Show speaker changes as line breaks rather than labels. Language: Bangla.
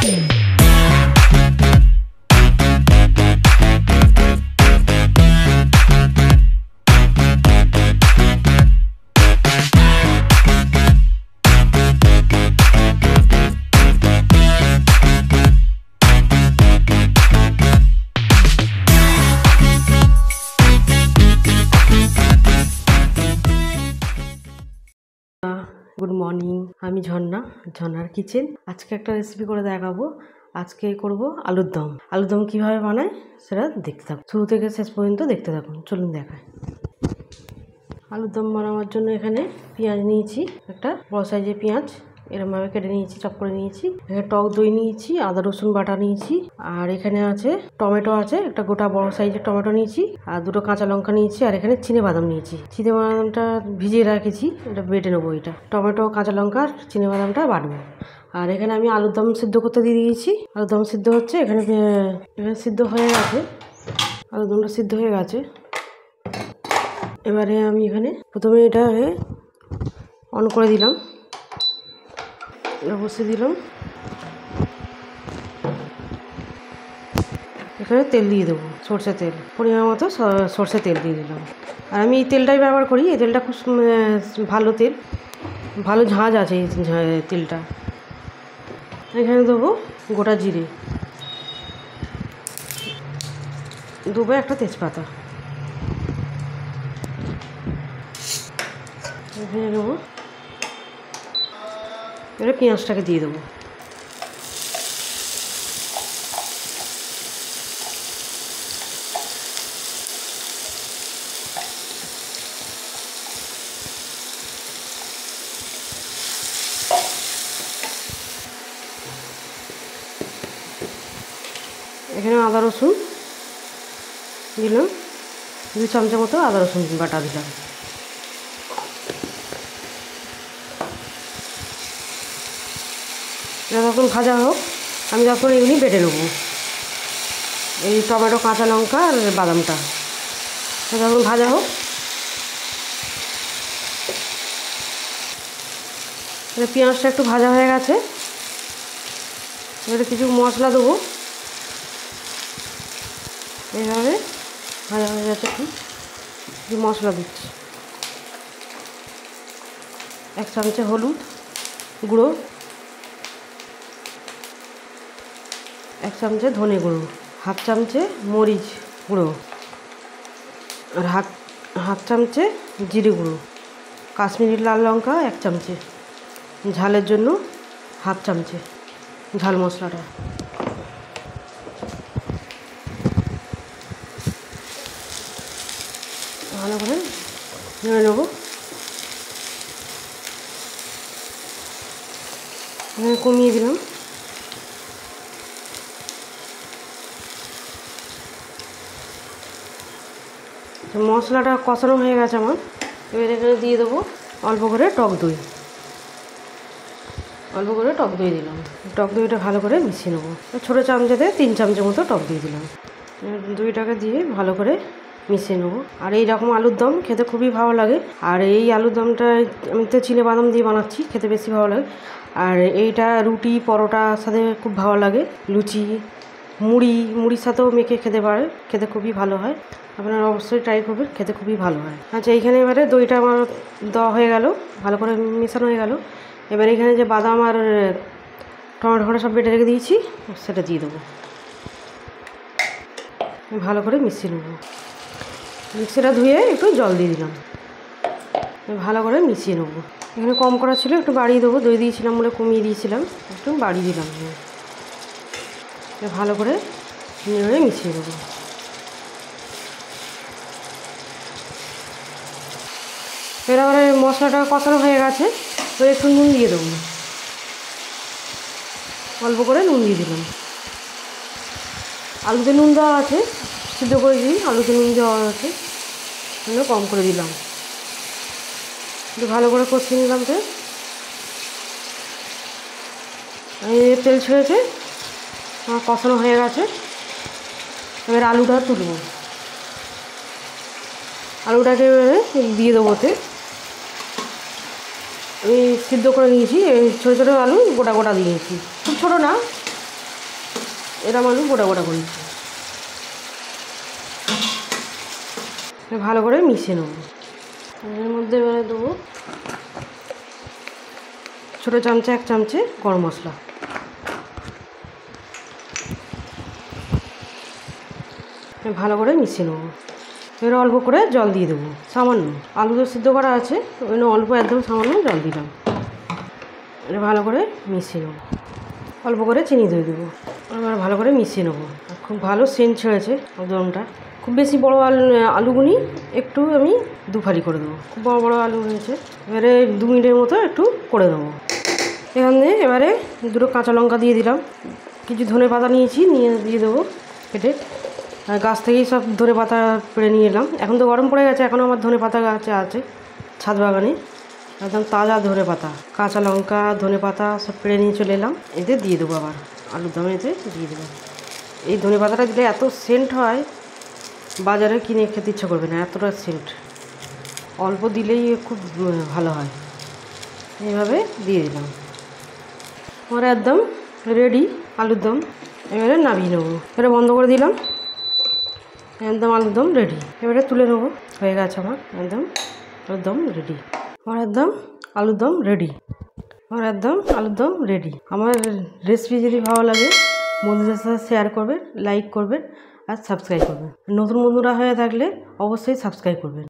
गुड मर्निंग आमी झर्ना झर्नार किचेन आज के एक रेसिपि करे देखाबो। आज के करब आलुर दम किभाबे बानाय सेटा देखते थाकुन, शुरू थेके शेष पर्यन्त देखते थाकुन। चलुन देखाय। आलुर दम बानाনোর জন্য এখানে পেঁয়াজ নিয়েছি, একটা বড় সাইজের পেঁয়াজ এরকম ভাবে কেটে নিয়েছি, চপ করে নিয়েছি। এখানে টক দই নিয়েছি, আদা রসুন বাটা নিয়েছি, আর এখানে আছে টমেটো আছে, একটা গোটা বড় সাইজের টমেটো নিয়েছি, আর দুটো কাঁচা লঙ্কা নিয়েছি, আর এখানে চিনে বাদাম নিয়েছি। চিনে বাদামটা ভিজিয়ে রেখেছি, এটা বেটে নেবো। এটা টমেটো কাঁচা লঙ্কা আর চিনে বাদামটা বাটবো। আর এখানে আমি আলুর দম সিদ্ধ করতে দিয়ে দিয়েছি। আলুর দম সিদ্ধ হচ্ছে, এখানে সিদ্ধ হয়ে গেছে, আলুর দমটা সিদ্ধ হয়ে গেছে। এবারে আমি এখানে প্রথমে এটা অন করে দিলাম, বসিয়ে দিলাম। এখানে তেল দিয়ে দেবো, সরষের তেল, পরিমাণ মতো সরষের তেল দিয়ে দিলাম। আর আমি এই তেলটাই ব্যবহার করি, এই তেলটা খুব ভালো তেল, ভালো ঝাঁঝ আছে এই তেলটা। এখানে দেবো গোটা জিরে, দেবো একটা তেজপাতা, ভেজে নেবো। এবারে পেঁয়াজটাকে দিয়ে দেবো। এখানে আদা রসুন দিলাম, 2 চামচের মতো আদা রসুন বাটা দিলাম। যতক্ষণ ভাজা হোক আমি তখন এগুলি বেটে নেবো, এই টমেটো কাঁচা লঙ্কা আর বাদামটা যতক্ষণ ভাজা হোক। পেঁয়াজটা একটু ভাজা হয়ে গেছে, এবারে কিছু মশলা দেবো। এইভাবে ভাজা হয়ে গেছে, কিছু মশলা দিচ্ছি। 1 চামচে হলুদ গুঁড়ো, 1 চামচে ধনে গুঁড়ো, 1/2 চামচে মরিচ গুঁড়ো, আর হাফ চামচে জিরে গুঁড়ো, কাশ্মীরি লাল লঙ্কা 1 চামচে, ঝালের জন্য 1/2 চামচে ঝাল মশলাটা। ভালো করে নেড়ে নেবো। কমিয়ে দিলাম। মশলাটা কষানো হয়ে গেছে আমার, এবার এখানে দিয়ে দেবো অল্প করে টক দই, অল্প করে টক দই দিলাম। টক দইটা ভালো করে মিশিয়ে নেবো। ছোটো চামচেতে 3 চামচের মতো টক দই দিলাম। দইটাকে দিয়ে ভালো করে মিশিয়ে নেবো। আর এই রকম আলুর দম খেতে খুবই ভালো লাগে। আর এই আলুর দমটা আমি তো চিনে বাদাম দিয়ে বানাচ্ছি, খেতে বেশি ভালো লাগে। আর এইটা রুটি পরোটার সাথে খুব ভালো লাগে, লুচি মুড়ির সাথেও মেখে খেতে পারে, খেতে খুবই ভালো হয়। আপনারা অবশ্যই ট্রাই করবেন, খেতে খুবই ভালো হয়। আচ্ছা, এইখানে এবারে দইটা আমার দেওয়া হয়ে গেল, ভালো করে মেশানো হয়ে গেল। এবার এখানে যে বাদাম আর টমেটো সব বেটে রেখে দিয়েছি সেটা দিয়ে দেবো, ভালো করে মিশিয়ে নেব। মিক্সিটা ধুয়ে একটু জল দিয়ে দিলাম, ভালো করে মিশিয়ে নেবো। এখানে কম করা ছিল, একটু বাড়িয়ে দেবো, দই দিয়েছিলাম বলে কমিয়ে দিয়েছিলাম, একটু বাড়িয়ে দিলাম। ভালো করে নেড়ে মিশিয়ে দেবো। এবারে মশলাটা কষানো হয়ে গেছে, তো একটু নুন দিয়ে দেবো, অল্প করে নুন দিয়ে দিলাম। আলুতে নুন দেওয়া আছে, সিদ্ধ করে দিই, আলুতে নুন দেওয়া আছে, কম করে দিলাম। একটু ভালো করে কষিয়ে নিলাম। তো তেল ছেড়েছে, আমার কষানো হয়ে গেছে। এবার আলুটা তুলব, আলুটাকে দিয়ে দেবো। আমি সিদ্ধ করে নিয়েছি, ছোটো ছোটো আলু গোটা গোটা দিয়েছি, খুব ছোটো না, এরম আলু গোটা গোটা করে নিচ্ছি। ভালো করে মিশিয়ে নেব। এর মধ্যে এবারে দেবো ছোটো চামচে 1 চামচে গরম মশলা, ভালো করে মিশিয়ে নেবো। এবার অল্প করে জল দিয়ে দেবো, সামান্য। আলু তো সিদ্ধ করা আছে, ওই জন্য অল্প একদম সামান্য জল দিলাম। এটা ভালো করে মিশিয়ে নেবো। অল্প করে চিনি দিয়ে দেবো। এবার ভালো করে মিশিয়ে নেবো। খুব ভালো সেন্ট ছেড়েছে আলুদমটা। খুব বেশি বড়ো আলুগুনি একটু আমি 2 ফালি করে দেবো। খুব বড়ো বড়ো আলু হয়েছে, এবারে 2 মিনিটের মতো একটু করে দেবো। এখানে এবারে 2টো কাঁচা লঙ্কা দিয়ে দিলাম, কিছু ধনে পাতা নিয়েছি, নিয়ে দিয়ে দেবো কেটে। গাছ থেকেই সব ধনে পাতা পেড়ে নিয়ে এলাম। এখন তো গরম পড়ে গেছে, এখনও আমার ধনে পাতা গাছে আছে ছাদ বাগানে, একদম তাজা ধনে পাতা। কাঁচা লঙ্কা ধনে পাতা সব পেড়ে নিয়ে চলে এলাম, এতে দিয়ে দেবো। আবার আলুরদমে এতে দিয়ে দেবো। এই ধনে পাতাটা দিলে এত সেন্ট হয়, বাজারে কিনে খেতে ইচ্ছা করবে না, এতটা সেন্ট। অল্প দিলেই খুব ভালো হয়। এইভাবে দিয়ে দিলাম। আমার একদম রেডি আলুরদম। এবারে নামিয়ে নেবো। এবারে বন্ধ করে দিলাম। একদম আলুরদম রেডি। এবারে তুলে নেবো। হয়ে গেছে আমার একদম আলুরদম রেডি। আমার একদম আলুরদম রেডি। আমার একদম আলুরদম রেডি। আমার রেসিপি যদি ভালো লাগে বন্ধুদের সাথে শেয়ার করবেন, লাইক করবেন আর সাবস্ক্রাইব করবেন। নতুন বন্ধুরা হয়ে থাকলে অবশ্যই সাবস্ক্রাইব করবেন।